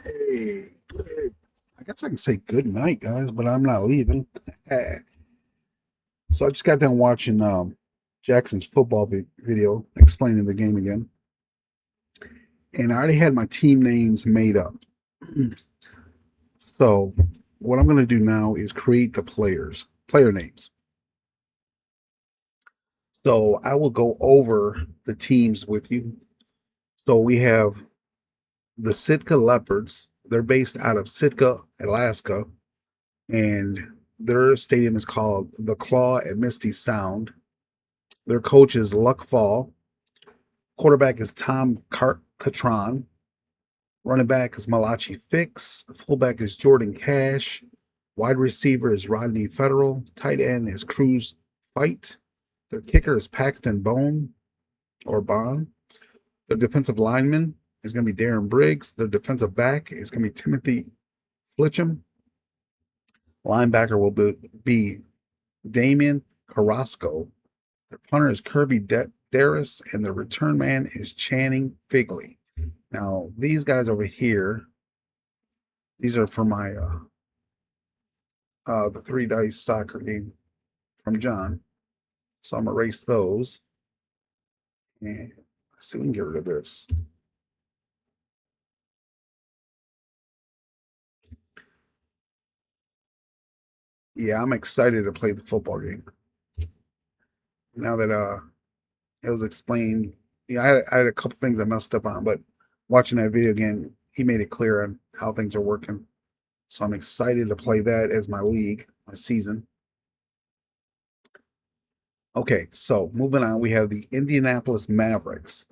Hey, good. I guess I can say good night, guys, but I'm not leaving. So I just got done watching Jackson's football video explaining the game again, and I already had my team names made up. So what I'm going to do now is create the player names. So I will go over the teams with you. So we have the Sitka Leopards. They're based out of Sitka, Alaska, and their stadium is called the Claw at Misty Sound. Their coach is Luck Fall. Quarterback is Tom Catron. Running back is Malachi Fix. Fullback is Jordan Cash. Wide receiver is Rodney Federal. Tight end is Cruz Fight. Their kicker is Paxton Bond. Their defensive lineman is going to be Darren Briggs. Their defensive back is going to be Timothy Flitcham. Linebacker will be Damian Carrasco. Their punter is Kirby Darris, and the return man is Channing Figley. Now, these guys over here, these are for my the 3 dice soccer game from John. So I'm gonna erase those. And let's see if we can get rid of this. Yeah, I'm excited to play the football game. Now that it was explained, yeah, I had a couple things I messed up on, but watching that video again, he made it clear on how things are working. So I'm excited to play that as my league, my season. Okay, so moving on, we have the Indianapolis Mavericks.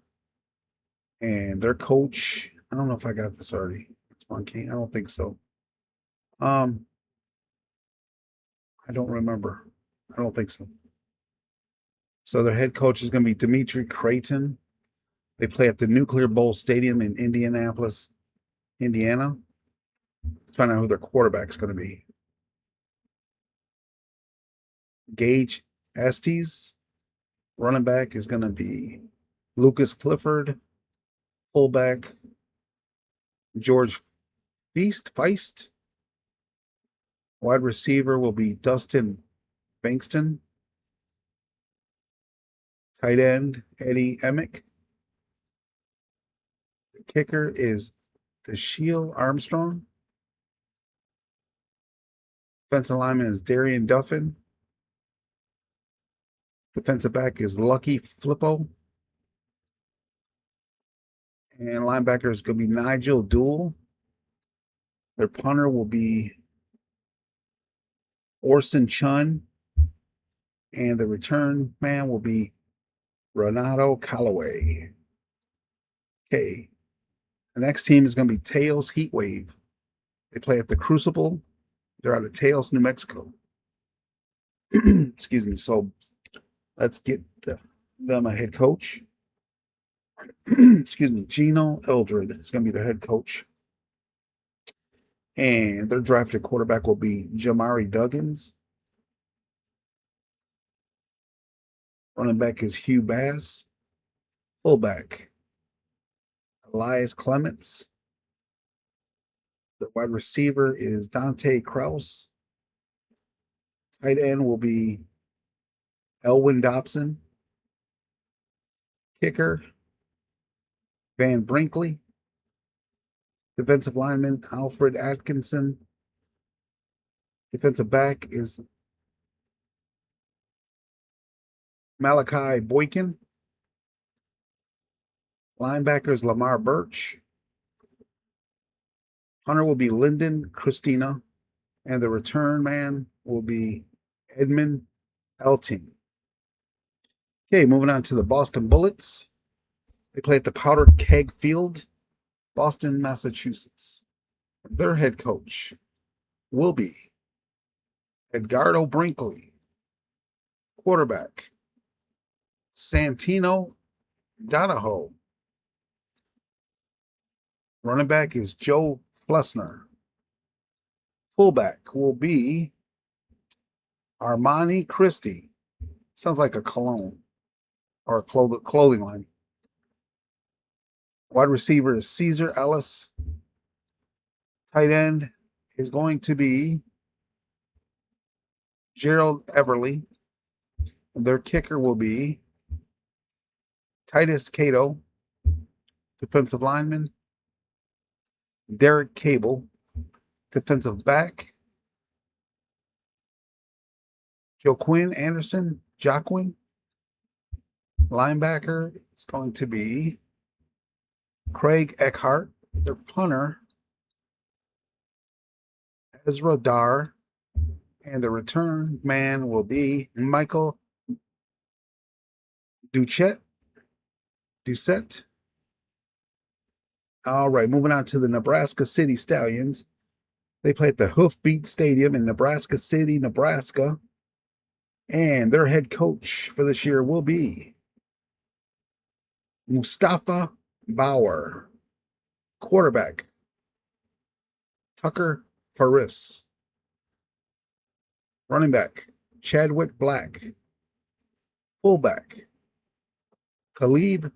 And their coach, I don't know if I got this already. It's Ron Kane. I don't think so. Um, I don't remember. I don't think so. So their head coach is going to be Dimitri Creighton. They play at the Nuclear Bowl Stadium in Indianapolis, Indiana. Let's find out who their quarterback's going to be. Gage Estes. Running back is going to be Lucas Clifford. Fullback George Feist. Wide receiver will be Dustin Bankston. Tight end Eddie Emick. The kicker is Dashiell Armstrong. Defensive lineman is Darian Duffin. Defensive back is Lucky Flippo. And linebacker is going to be Nigel Dool. Their punter will be Orson Chun. And the return man will be Renato Callaway. Okay. The next team is going to be Tails Heatwave. They play at the Crucible. They're out of Taos, New Mexico. Excuse me. So let's get them a head coach. Excuse me. Gino Eldred is going to be their head coach. And their drafted quarterback will be Jamari Duggins. Running back is Hugh Bass. Fullback, Elias Clements. The wide receiver is Dante Kraus. Tight end will be Elwin Dobson. Kicker, Van Brinkley. Defensive lineman, Alfred Atkinson. Defensive back is Malachi Boykin. Linebackers Lamar Birch. Hunter will be Lyndon Christina. And the return man will be Edmund Elting. Okay, moving on to the Boston Bullets. They play at the Powder Keg Field, Boston, Massachusetts. Their head coach will be Edgardo Brinkley. Quarterback, Santino Donahoe. Running back is Joe Flessner. Fullback will be Armani Christie. Sounds like a cologne or a clothing line. Wide receiver is Caesar Ellis. Tight end is going to be Gerald Everly. Their kicker will be Titus Cato, defensive lineman. Derek Cable, defensive back. Joaquin Anderson, Joaquin, linebacker is going to be Craig Eckhart. Their punter, Ezra Dar. And the return man will be Michael Duchette. All right, moving on to the Nebraska City Stallions. They play at the Hoofbeat Stadium in Nebraska City, Nebraska. And their head coach for this year will be Mustafa Bauer. Quarterback, Tucker Faris. Running back, Chadwick Black. Fullback, Khalib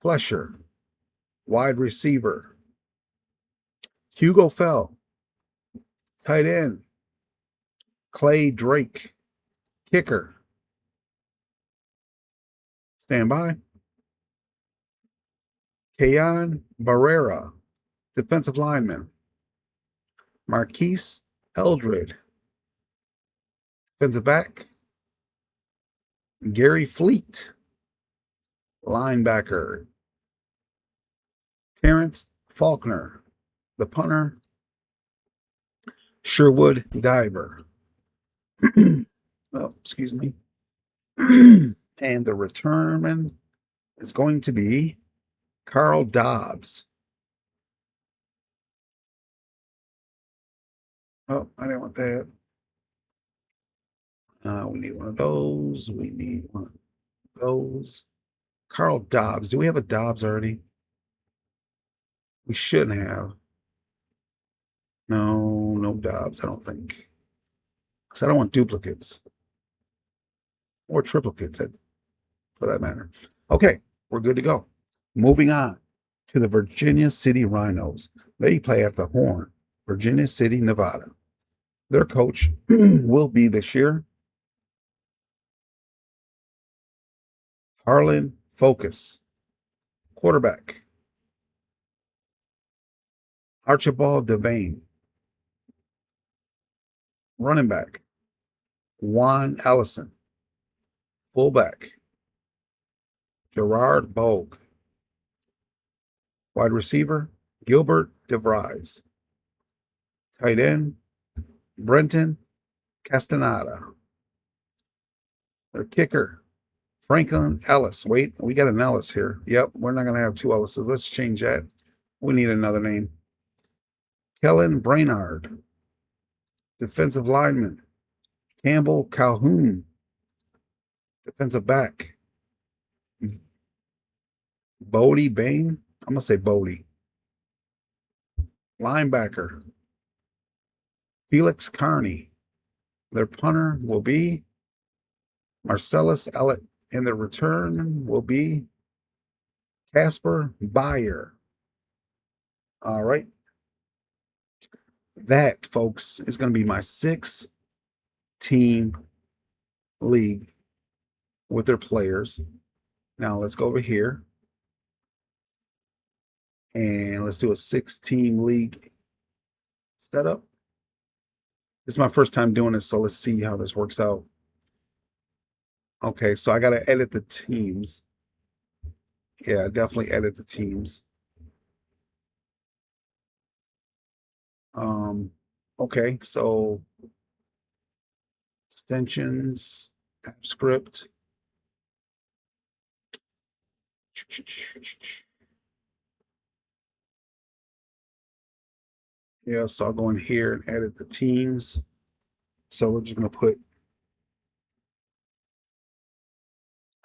Flesher. Wide receiver, Hugo Fell. Tight end, Clay Drake. Kicker, stand by, Kayan Barrera. Defensive lineman, Marquise Eldred. Defensive back, Gary Fleet. Linebacker, Terrence Faulkner. The punter, Sherwood Diver. Oh, excuse me. And the returnman is going to be Carl Dobbs. Oh, I didn't want that. We need one of those. We need one of those. Carl Dobbs. Do we have a Dobbs already? We shouldn't have. No Dobbs, I don't think. Because I don't want duplicates. Or triplicates, for that matter. Okay, we're good to go. Moving on to the Virginia City Rhinos. They play at the Horn, Virginia City, Nevada. Their coach will be this year Harlan Focus. Quarterback, Archibald Devane. Running back, Juan Allison. Fullback, Gerard Bogue. Wide receiver, Gilbert DeVries. Tight end, Brenton Castaneda. Their kicker, Franklin Ellis. Wait, we got an Ellis here. Yep, we're not going to have two Ellises. Let's change that. We need another name. Kellen Brainard. Defensive lineman, Campbell Calhoun. Defensive back, Bodie Bain. I'm going to say Bodie. Linebacker, Felix Carney. Their punter will be Marcellus Ellett. And the return will be Casper Bayer. All right. That, folks, is going to be my 6-team league with their players. Now let's go over here and let's do a 6-team league setup. This is my first time doing this, so let's see how this works out. Okay, so I got to edit the teams. Yeah, definitely edit the teams. Okay, so extensions, app script. Yeah, so I'll go in here and edit the teams. So we're just going to put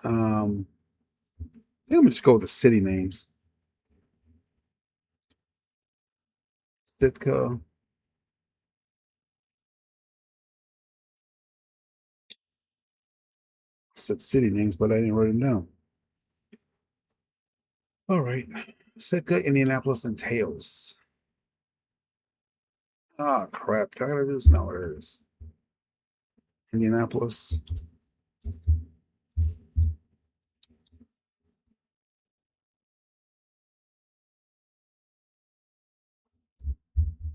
let me just go with the city names. Sitka. Said city names, but I didn't write them down. All right. Sitka, Indianapolis, and Tails. Ah, crap. Do I gotta do this? No, there it is. Indianapolis.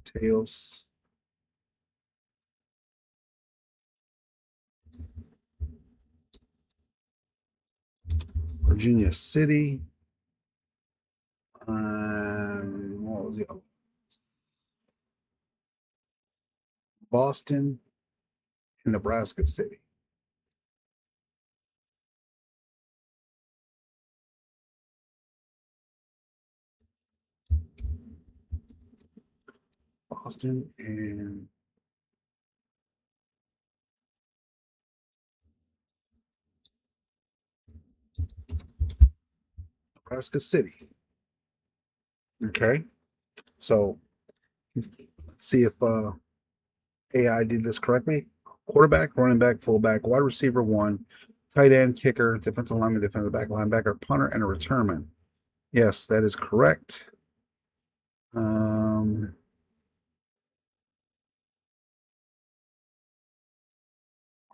Tails. Virginia City. What was the other? Boston and Nebraska City. Boston and Nebraska City. Okay. So let's see if AI did this correctly. Quarterback, running back, fullback, wide receiver one, tight end, kicker, defensive lineman, defensive back, linebacker, punter, and a returnman. Yes, that is correct.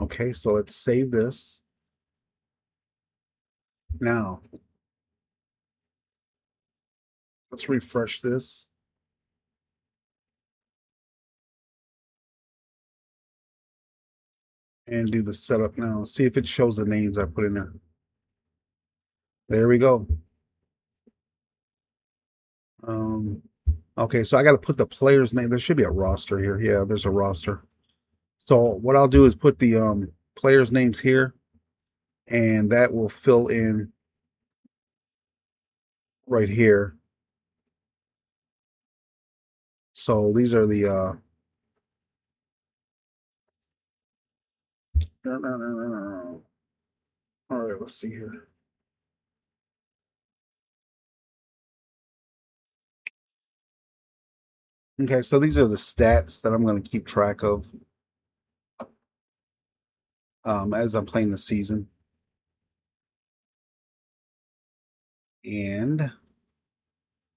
Okay, so let's save this. Now, let's refresh this. And do the setup now. See if it shows the names I put in there. There we go. Okay, so I got to put the player's name. There should be a roster here. Yeah, there's a roster. So what I'll do is put the players' names here, and that will fill in right here. So these are the all right, let's see here. Okay, so these are the stats that I'm going to keep track of as I'm playing the season. And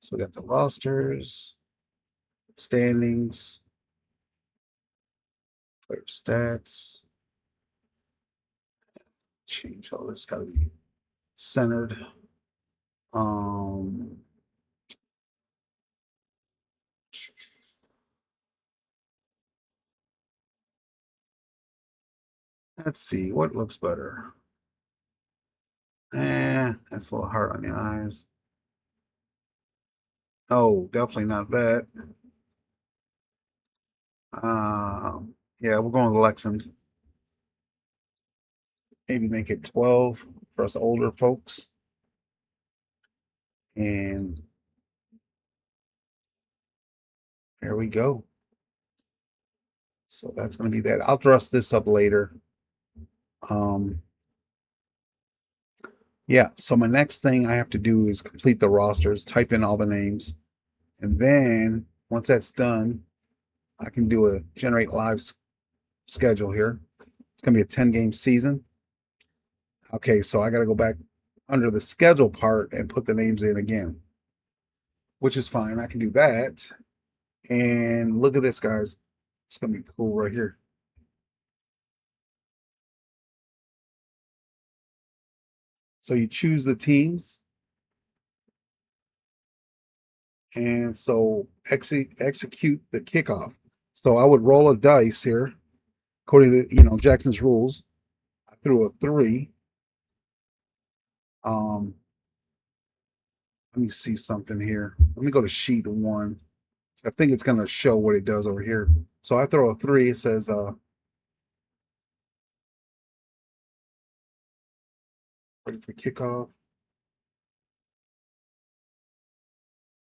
so we got the rosters, standings, player stats. Change all this, got to be centered. Let's see what looks better. That's a little hard on the eyes. Oh, definitely not that. Yeah, we're going with Lexington. Maybe make it 12 for us older folks. And there we go. So that's going to be that. I'll dress this up later. Yeah, so my next thing I have to do is complete the rosters, type in all the names, and then once that's done, I can do a generate live schedule here. It's going to be a 10-game season. Okay, so I got to go back under the schedule part and put the names in again, which is fine. I can do that. And look at this, guys. It's going to be cool right here. So you choose the teams. And so execute the kickoff. So I would roll a dice here, according to Jackson's rules. I threw a 3. Let me see something here. Let me go to sheet 1. I think it's going to show what it does over here. So I throw a 3. It says ready for kickoff.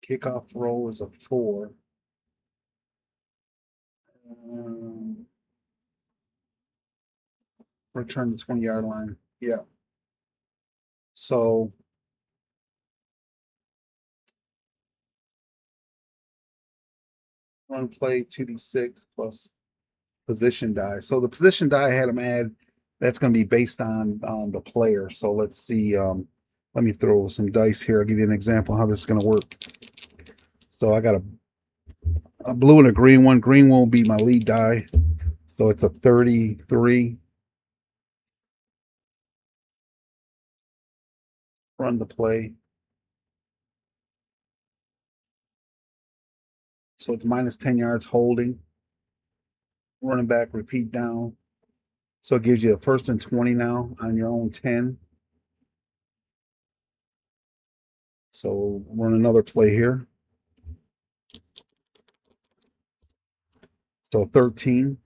Kickoff roll is a 4. Return the 20-yard line. Yeah. So run play 2d6 plus position die. So the position die I had them add, that's going to be based on the player. So let's see. Let me throw some dice here. I'll give you an example how this is going to work. So I got a blue and a green one. Green one will be my lead die. So it's a 33. Run the play. So it's minus 10 yards holding. Running back, repeat down. So it gives you a 1st and 20 now on your own 10. So run another play here. So 13.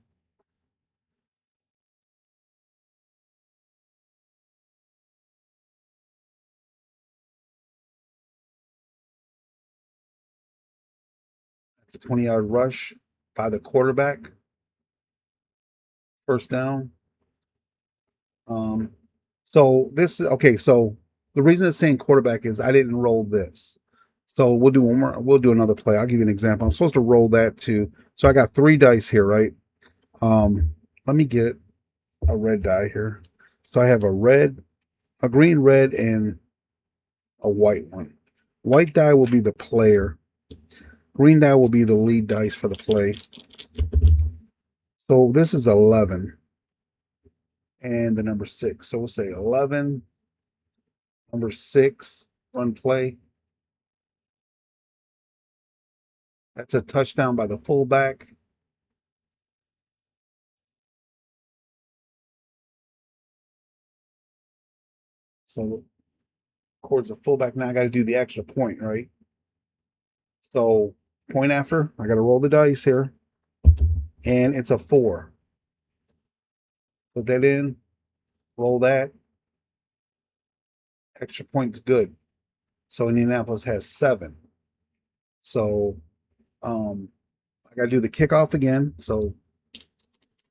That's a 20-yard rush by the quarterback. 1st down. So this okay. So the reason it's saying quarterback is I didn't roll this. So we'll do one more. We'll do another play. I'll give you an example. I'm supposed to roll that too. So I got 3 dice here, right? Let me get a red die here. So I have a green, red, and a white one. White die will be the player. Green die will be the lead dice for the play. So this is 11. And the number 6. So we'll say 11, number 6, run play. That's a touchdown by the fullback. So records a fullback. Now I got to do the extra point, right? So point after, I got to roll the dice here. And it's a 4. Put that in, roll that. Extra point's good. So Indianapolis has 7. So I got to do the kickoff again. So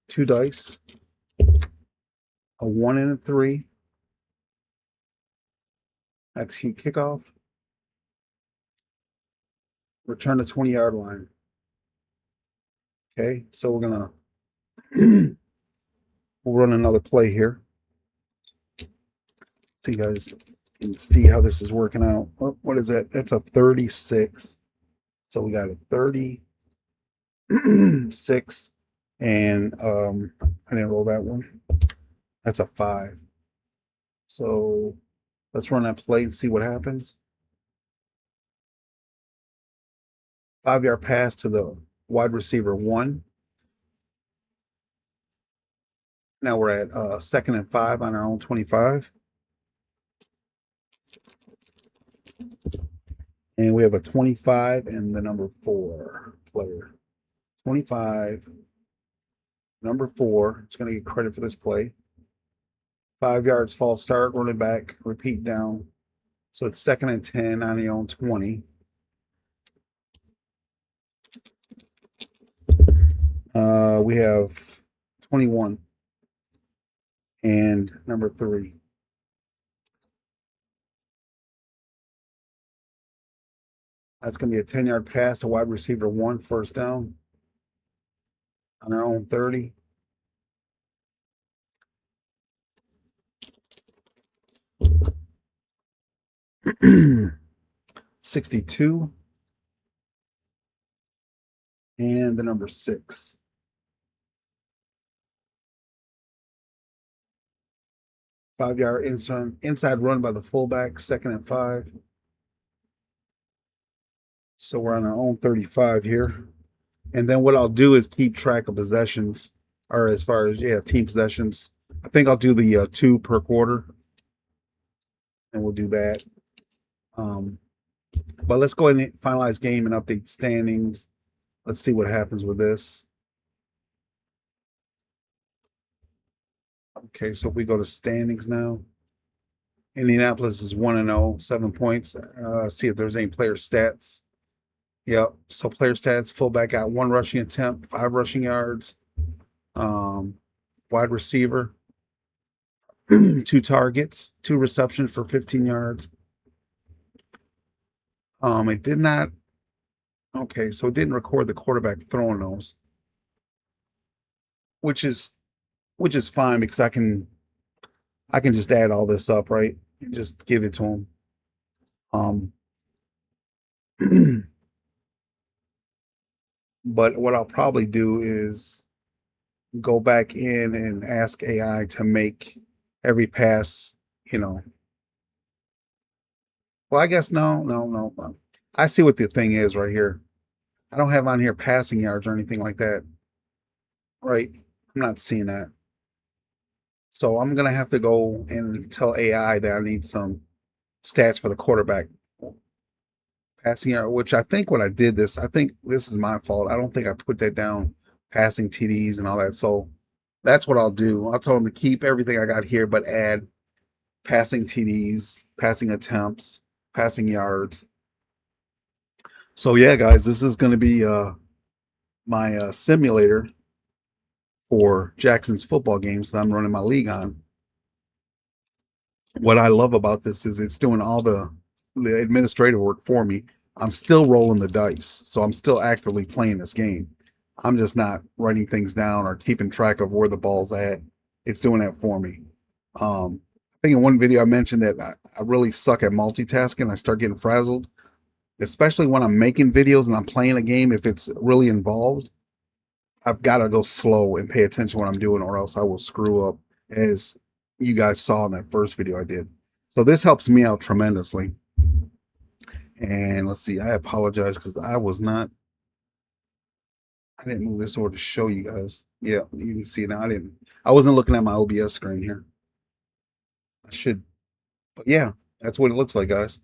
2 dice, a 1 and a 3. Execute kickoff. Return to 20-yard line. Okay, so we're gonna we'll run another play here. So you guys can see how this is working out. What is that? That's a 36. So we got a 36, and I didn't roll that one. That's a 5. So let's run that play and see what happens. 5-yard pass to the wide receiver 1. Now we're at 2nd and 5 on our own 25. And we have a 25 and the number 4 player. 25, number 4. It's going to get credit for this play. 5 yards, false start, running back, repeat down. So it's 2nd and 10 on the own 20. We have 21 and number 3. That's going to be a 10-yard pass to wide receiver 1, 1st down on our own 30. $62 and the number 6. 5-yard inside run by the fullback, 2nd and 5. So we're on our own 35 here. And then what I'll do is keep track of possessions, or as far as, team possessions. I think I'll do the 2 per quarter. And we'll do that. But let's go ahead and finalize game and update standings. Let's see what happens with this. Okay, so if we go to standings now, Indianapolis is 1-0, 7 points. See if there's any player stats. Yep. So player stats: fullback got 1 rushing attempt, 5 rushing yards. Wide receiver, 2 targets, 2 receptions for 15 yards. It did not. Okay, so it didn't record the quarterback throwing those, which is fine because I can just add all this up, right, and just give it to him. But what I'll probably do is go back in and ask AI to make every pass, you know. Well, I guess no. I see what the thing is right here. I don't have on here passing yards or anything like that. Right. I'm not seeing that. So I'm gonna have to go and tell AI that I need some stats for the quarterback passing yard, which I think when I did this, I think this is my fault. I don't think I put that down, passing TDs and all that. So that's what I'll do. I'll tell them to keep everything I got here, but add passing TDs, passing attempts, passing yards. So yeah, guys, this is going to be my simulator for Jackson's football games that I'm running my league on. What I love about this is it's doing all the administrative work for me. I'm still rolling the dice, so I'm still actively playing this game. I'm just not writing things down or keeping track of where the ball's at. It's doing that for me. I think in one video I mentioned that I really suck at multitasking. I start getting frazzled, especially when I'm making videos and I'm playing a game. If it's really involved, I've got to go slow and pay attention to what I'm doing, or else I will screw up, as you guys saw in that first video I did. So this helps me out tremendously. And let's see, I apologize because I didn't move this over to show you guys. Yeah, you can see now. I wasn't looking at my OBS screen here. I should, but yeah, that's what it looks like, guys.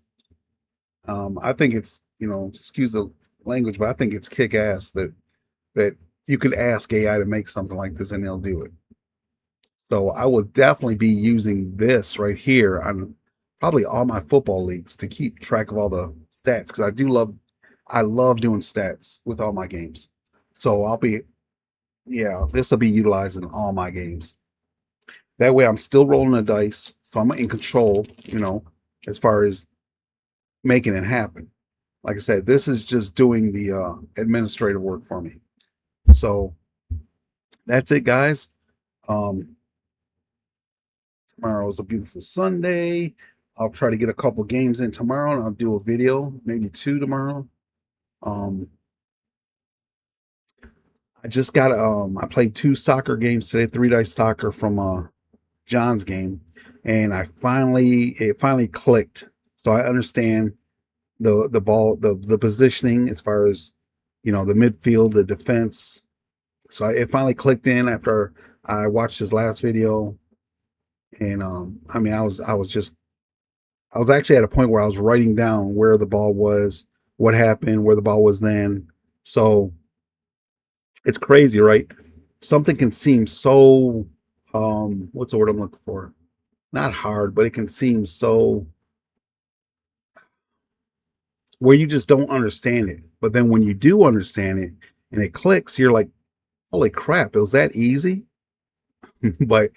I think it's, excuse the language, but I think it's kick ass that you could ask AI to make something like this and they'll do it. So I will definitely be using this right here on probably all my football leagues to keep track of all the stats, because I love doing stats with all my games. So this will be utilized in all my games. That way I'm still rolling the dice, so I'm in control, as far as making it happen. Like I said, this is just doing the administrative work for me. So that's it, guys. Tomorrow is a beautiful Sunday. I'll try to get a couple games in tomorrow, and I'll do a video, maybe 2 tomorrow. I just got I played 2 soccer games today, 3 dice soccer from John's game, and it finally clicked. So I understand the ball, the positioning as far as the midfield, the defense. So it finally clicked in after I watched his last video, and I was actually at a point where I was writing down where the ball was, what happened, where the ball was then. So it's crazy, right? Something can seem so what's the word I'm looking for? Not hard, but it can seem so where you just don't understand it. But then when you do understand it and it clicks, you're like, holy crap, it was that easy? But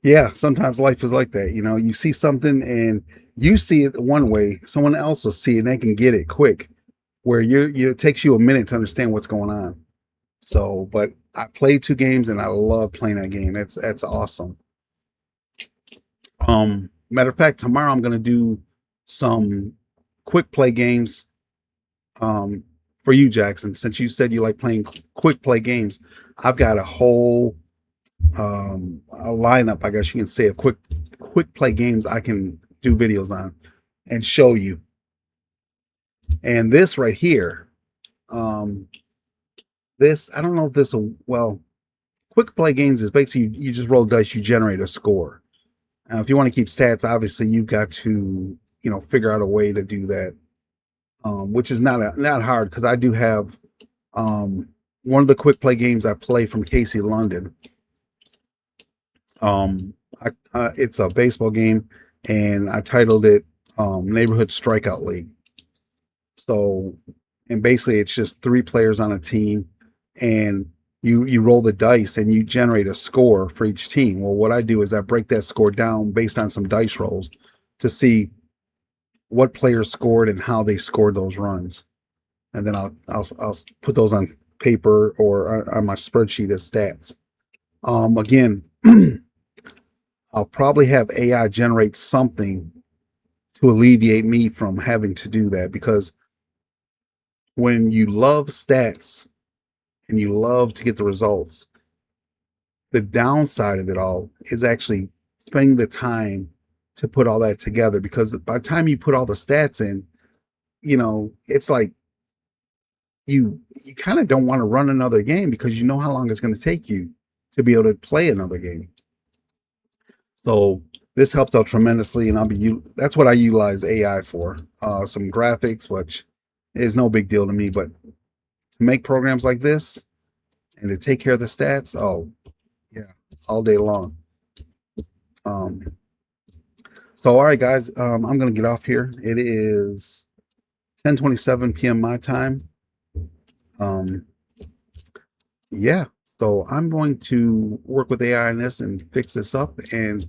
yeah, sometimes life is like that. You see something and you see it one way, someone else will see it and they can get it quick, where it takes you a minute to understand what's going on. So, but I played 2 games and I love playing that game. That's awesome. Matter of fact, tomorrow I'm going to do some quick play games for you, Jackson. Since you said you like playing quick play games, I've got a whole a lineup, I guess you can say, of quick play games I can do videos on and show you. And this right here, this, I don't know if this will, quick play games is basically you just roll dice, you generate a score. Now, if you want to keep stats, obviously you've got to, figure out a way to do that, which is not hard, because I do have one of the quick play games I play from Casey London. It's a baseball game, and I titled it Neighborhood Strikeout League. So, and basically it's just 3 players on a team, and you roll the dice and you generate a score for each team. Well, what I do is I break that score down based on some dice rolls to see what players scored and how they scored those runs. And then I'll put those on paper or on my spreadsheet as stats. Again, I'll probably have AI generate something to alleviate me from having to do that, because when you love stats, and you love to get the results. The downside of it all is actually spending the time to put all that together, because by the time you put all the stats in, it's like you kind of don't want to run another game because you know how long it's going to take you to be able to play another game. So this helps out tremendously, and that's what I utilize AI for. Some graphics, which is no big deal to me, but to make programs like this and to take care of the stats, oh yeah, all day long. So all right, guys, I'm gonna get off here. It is 10:27 p.m. my time. Yeah, so I'm going to work with AI on this and fix this up, and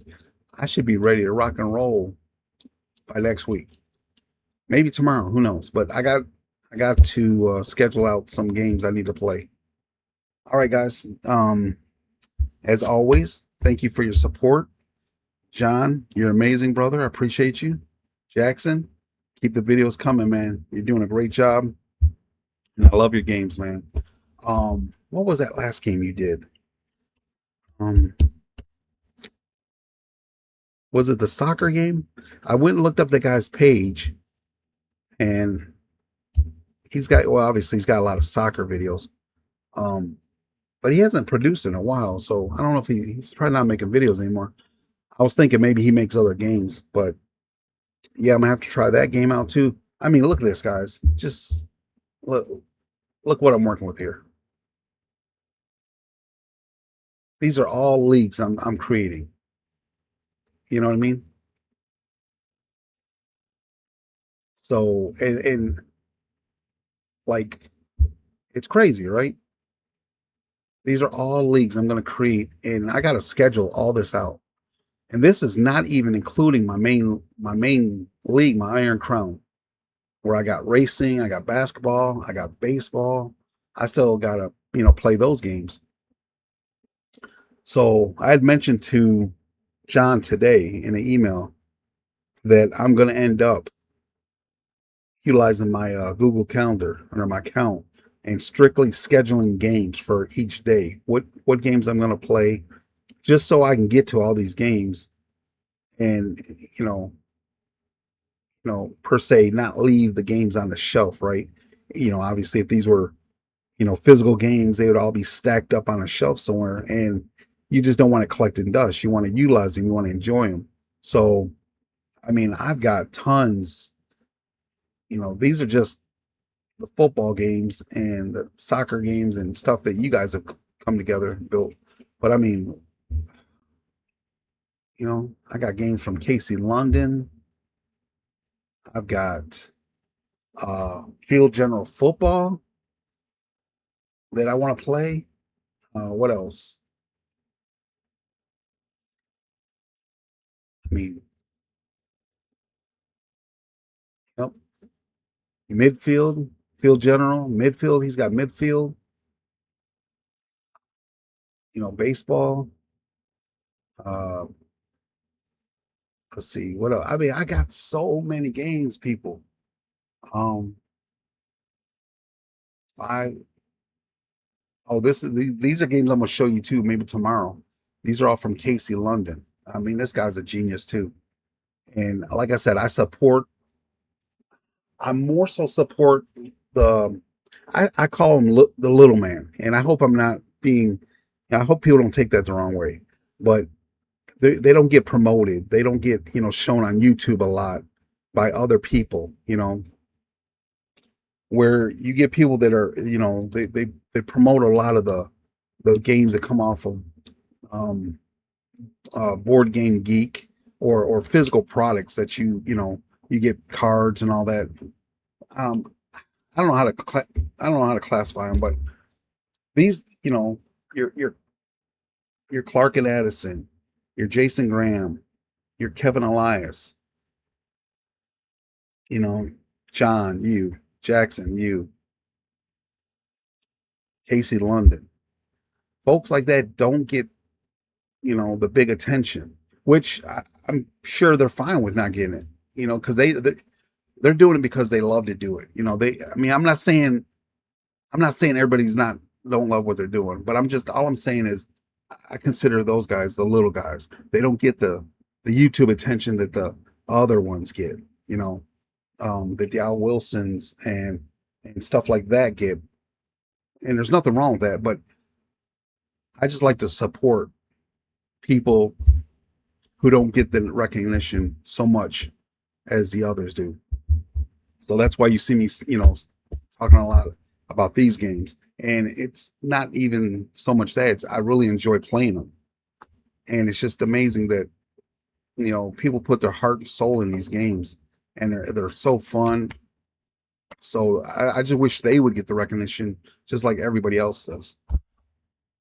I should be ready to rock and roll by next week. Maybe tomorrow, who knows? But I got to schedule out some games I need to play. All right, guys. As always, thank you for your support. John, you're amazing, brother. I appreciate you. Jackson, keep the videos coming, man. You're doing a great job. And I love your games, man. What was that last game you did? Was it the soccer game? I went and looked up the guy's page, and obviously he's got a lot of soccer videos. But he hasn't produced in a while, so I don't know if he's probably not making videos anymore. I was thinking maybe he makes other games, but yeah, I'm gonna have to try that game out too. I mean, look at this, guys. Just look what I'm working with here. These are all leagues I'm creating. You know what I mean? So and like, it's crazy, right? These are all leagues I'm going to create, and I got to schedule all this out. And this is not even including my main league, my Iron Crown, where I got racing, I got basketball, I got baseball. I still got to, play those games. So I had mentioned to John today in an email that I'm going to end up utilizing my Google Calendar under my account and strictly scheduling games for each day. What games I'm going to play, just so I can get to all these games and per se not leave the games on the shelf, right? Obviously if these were physical games, they would all be stacked up on a shelf somewhere, and you just don't want to collect in dust. You want to utilize them, you want to enjoy them. So I mean, I've got tons. These are just the football games and the soccer games and stuff that you guys have come together and built. But I mean, I got games from KC London. I've got field general football that I want to play. What else? I mean, yep. Midfield, field general, midfield. He's got midfield. Baseball. Uh, let's see what else. I mean, I got so many games, people. Um, I these are games I'm gonna show you too, maybe tomorrow. These are all from Casey London. I mean, this guy's a genius too. And like I said, I more so support the I call him the little man. And I hope I'm not being I hope people don't take that the wrong way. But they don't get promoted. They don't get, shown on YouTube a lot by other people, where you get people that are, they promote a lot of the games that come off of Board Game Geek or physical products that you get cards and all that. I don't know how to classify them, but these, your Clark and Addison, your Jason Graham, your Kevin Elias, John, you, Jackson, you, Casey London. Folks like that don't get, the big attention, which I'm sure they're fine with not getting it, because they're doing it because they love to do it. I mean, I'm not saying everybody's not don't love what they're doing. But all I'm saying is I consider those guys the little guys. They don't get the YouTube attention that the other ones get, you know, the Dow Wilsons and stuff like that get. And there's nothing wrong with that, but I just like to support people who don't get the recognition so much as the others do. So that's why you see me, you know, talking a lot about these games. And it's not even so much that I really enjoy playing them. And it's just amazing that, you know, people put their heart and soul in these games, and they're so fun. So I just wish they would get the recognition just like everybody else does.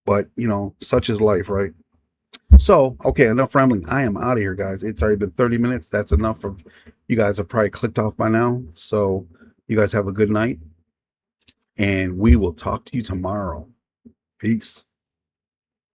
But, you know, such is life, right? So, okay, enough rambling. I am out of here, guys. It's already been 30 minutes. That's enough. You guys have probably clicked off by now. So you guys have a good night. And we will talk to you tomorrow. Peace.